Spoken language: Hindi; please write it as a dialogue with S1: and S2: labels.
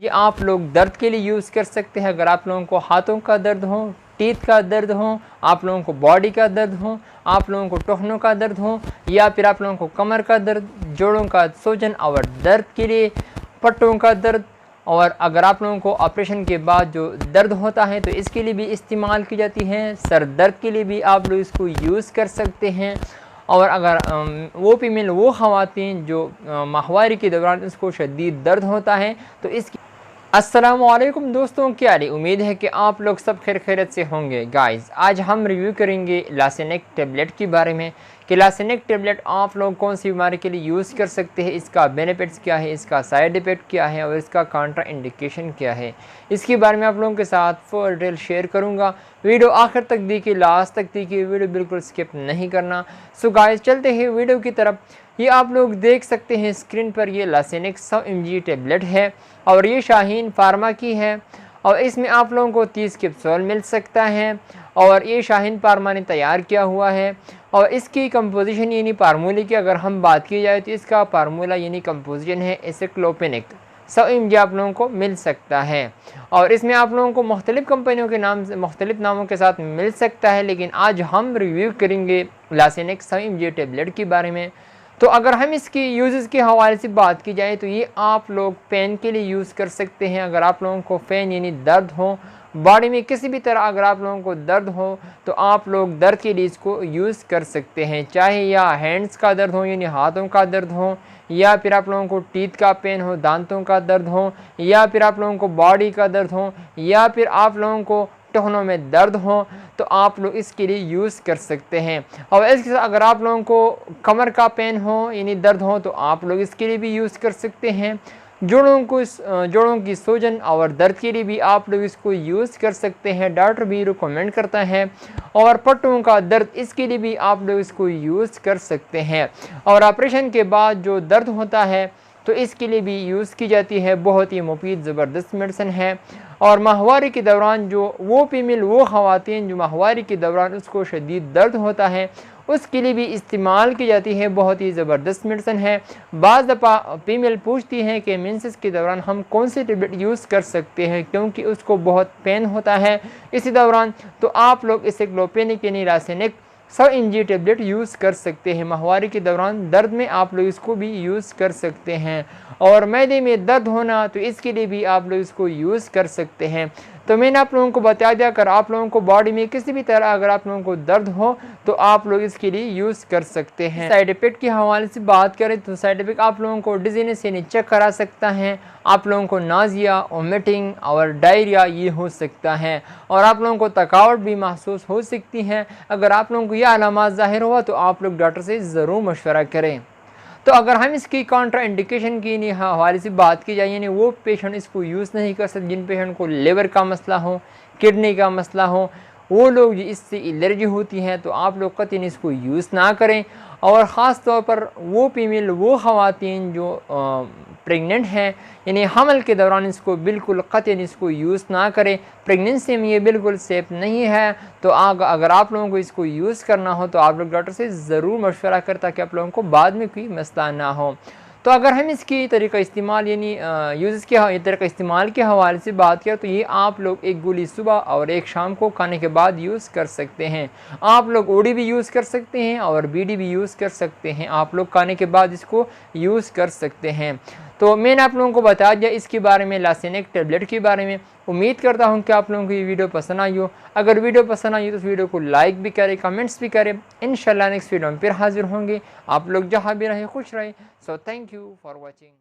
S1: ये आप लोग दर्द के लिए यूज़ कर सकते हैं। अगर आप लोगों को हाथों का दर्द हो, टीथ का दर्द हो, आप लोगों को बॉडी का दर्द हो, आप लोगों को टखनों का दर्द हो, या फिर आप लोगों को कमर का दर्द, जोड़ों का सूजन और दर्द के लिए, पट्टों का दर्द, और अगर आप लोगों को ऑपरेशन के बाद जो दर्द होता है तो इसके लिए भी इस्तेमाल की जाती है। सर दर्द के लिए भी आप लोग इसको यूज़ कर सकते हैं। और अगर वो फीमेल, वो ख़वातीन जो माहवारी के दौरान उसको शदीद दर्द होता है तो इसकी अस्सलामुअलैकुम दोस्तों, क्या हाल है? उम्मीद है कि आप लोग सब खैरियत से होंगे। गाइस, आज हम रिव्यू करेंगे लासेनिक टेबलेट के बारे में कि लासेनिक टेबलेट आप लोग कौन सी बीमारी के लिए यूज़ कर सकते हैं, इसका बेनिफिट्स क्या है, इसका साइड इफ़ेक्ट क्या है और इसका काउंटर इंडिकेशन क्या है। इसके बारे में आप लोगों के साथ फुल डिटेल शेयर करूँगा। वीडियो आखिर तक देखिए, लास्ट तक देखिए, वीडियो बिल्कुल स्किप नहीं करना। सो गाइस, चलते हैं वीडियो की तरफ। ये आप लोग देख सकते हैं स्क्रीन पर, ये लासेनिक 100 mg टेबलेट है और ये शाहीन फार्मा की है और इसमें आप लोगों को 30 कैप्सूल मिल सकता है और ये शाहीन फार्मा ने तैयार किया हुआ है। और इसकी कंपोजिशन यानी फार्मूले की अगर हम बात की जाए तो इसका फार्मूला यानी कंपोजिशन है एसिक्लोफेनेक। 100 mg आप लोगों को मिल सकता है और इसमें आप लोगों को मुख्तलिफ़ कंपनियों के नाम से, मुख्तलिफ़ नामों के साथ मिल सकता है, लेकिन आज हम रिव्यू करेंगे लासेनिक 100 mg टेबलेट के बारे में। तो अगर हम इसकी यूज़ के हवाले से बात की जाए तो ये आप लोग पेन के लिए यूज़ कर सकते हैं। अगर आप लोगों को पेन यानी दर्द हो, बॉडी में किसी भी तरह अगर आप लोगों को दर्द हो तो आप लोग दर्द के लिए इसको यूज़ कर सकते हैं, चाहे या हैंड्स का दर्द हो यानी हाथों का दर्द हो, या फिर आप लोगों को टीथ का पेन हो, दांतों का दर्द हो, या फिर आप लोगों को बॉडी का दर्द हो, या फिर आप लोगों को टखनों में दर्द हो, तो आप लोग इसके लिए यूज़ कर सकते हैं। और इसके साथ अगर आप लोगों को कमर का पेन हो यानी दर्द हो तो आप लोग इसके लिए भी यूज़ कर सकते हैं। जोड़ों की सूजन और दर्द के लिए भी आप लोग इसको यूज़ कर सकते हैं, डॉक्टर भी रिकमेंड करता है। और पट्टों का दर्द, इसके लिए भी आप लोग इसको यूज़ कर सकते हैं। और ऑपरेशन के बाद जो दर्द होता है तो इसके लिए भी यूज़ की जाती है। बहुत ही मुफीद ज़बरदस्त मेडिसिन है। और माहवारी के दौरान जो वो फीमेल, वो ख़वातीन जो माहवारी के दौरान उसको शदीद दर्द होता है उसके लिए भी इस्तेमाल की जाती है। बहुत ही ज़बरदस्त मेडिसिन है। बाज़ दफ़ा फीमेल पूछती हैं कि मेंसेस के दौरान हम कौन सी टेबलेट यूज़ कर सकते हैं क्योंकि उसको बहुत पेन होता है इसी दौरान, तो आप लोग इसे ग्लोपेनिक यानी लासेनिक 100 mg टेबलेट यूज़ कर सकते हैं। माहवारी के दौरान दर्द में आप लोग इसको भी यूज़ कर सकते हैं। और मैदे में दर्द होना तो इसके लिए भी आप लोग इसको यूज़ कर सकते हैं। तो मैंने आप लोगों को बता दिया, अगर आप लोगों को बॉडी में किसी भी तरह अगर आप लोगों को दर्द हो तो आप लोग इसके लिए यूज़ कर सकते हैं। साइड इफ़ेक्ट के हवाले से बात करें तो साइड इफ़ेक्ट आप लोगों को डिजीनेस यानी चेक करा सकता है, आप लोगों को नाजिया, वोमिटिंग और डायरिया ये हो सकता है, और आप लोगों को थकावट भी महसूस हो सकती है। अगर आप लोगों को यह अलामात ज़ाहिर हुआ तो आप लोग डॉक्टर से ज़रूर मशवरा करें। तो अगर हम इसकी काउंटर इंडिकेशन की हवाले से बात की जाए यानी वो पेशेंट इसको यूज़ नहीं कर सकते जिन पेशेंट को लिवर का मसला हो, किडनी का मसला हो, वो लोग इससे एलर्जी होती है तो आप लोग कतई इसको यूज़ ना करें। और ख़ास तौर पर वो फीमेल, वो ख़वातीन जो प्रेग्नेंट हैं यानी हमल के दौरान इसको बिल्कुल कतई इसको यूज़ ना करें। प्रेगनेंसी में ये बिल्कुल सेफ़ नहीं है। तो अगर आप लोगों को इसको यूज़ करना हो तो आप लोग डॉक्टर से ज़रूर मशवरा करें ताकि आप लोगों को बाद में कोई मसला ना हो। तो अगर हम इसकी तरीक़ा इस्तेमाल यानी यूज़ के तरीक़ा इस्तेमाल के हवाले से बात करें तो ये आप लोग एक गोली सुबह और एक शाम को खाने के बाद यूज़ कर सकते हैं। आप लोग ओडी भी यूज़ कर सकते हैं और बीडी भी यूज़ कर सकते हैं। आप लोग खाने के बाद इसको यूज़ कर सकते हैं। तो मैंने आप लोगों को बता दिया इसके बारे में, लासेनिक टेबलेट के बारे में। उम्मीद करता हूं कि आप लोगों को ये वीडियो पसंद आई हो। अगर वीडियो पसंद आई हो तो इस वीडियो को लाइक भी करें, कमेंट्स भी करें। इंशाल्लाह नेक्स्ट वीडियो में फिर हाजिर होंगे। आप लोग जहां भी रहें खुश रहें। So thank you for watching.